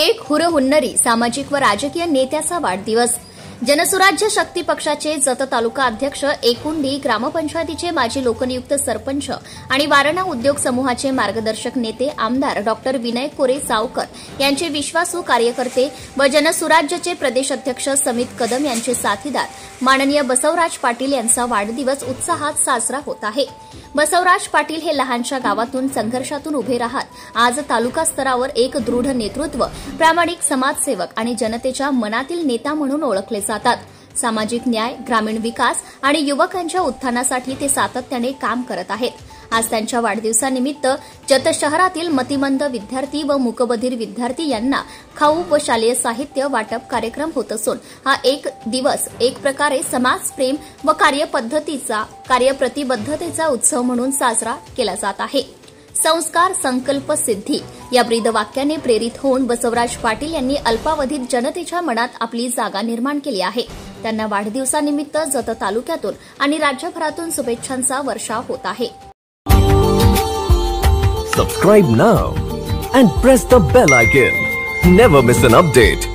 एक हुरहुन्नरी सामाजिक व राजकीय नेत्याचा वाढदिवस। जनसुराज्य शक्ती पक्षाचे जत तालुका अध्यक्ष, एकुंडी ग्रामपंचायतीचे माजी लोकनियुक्त सरपंच आणि वारणा उद्योग समूहाचे मार्गदर्शक नेते आमदार डॉक्टर विनय कोरे सावकर यांचे विश्वासू कार्यकर्ते व जनसुराज्यचे प्रदेश अध्यक्ष समित कदम यांचे साथीदार माननीय बसवराज पाटील यांचा वाढदिवस उत्साहात साजरा होत आहे। बसवराज पाटील हे लहानशा गावातून संघर्षातून उभे राहत आज तालुका स्तरावर एक दृढ नेतृत्व, प्रामाणिक समाजसेवक आणि जनतेच्या मनातील नेता म्हणून ओळखले जातात। सामाजिक न्याय, ग्रामीण विकास आणि युवकांच्या उत्थानासाठी ते सातत्याने काम करत आहेत। आज त्यांच्या वाढदिवसानिमित्त जत शहरातील मतिमंद विद्यार्थी व मूकबधीर विद्यार्थी यांना खाऊ व शालेय साहित्य वाटप कार्यक्रम होत असून हा एक दिवस एक प्रकारे समाजप्रेम व कार्यप्रतिबद्धतेचा उत्सव म्हणून साजरा केला जात आहे। संस्कार संकल्प सिद्धी या ब्रीदवाक्याने प्रेरित होऊन बसवराज पाटील यांनी अल्पावधीत जनतेच्या मनात आपली जागा निर्माण केली आहे। त्यांना वाढदिवसानिमित्त जत तालुक्यातून आणि राज्यभरातून शुभेच्छांचा वर्षाव होत आहे। Subscribe now and press the bell icon. Never miss an update.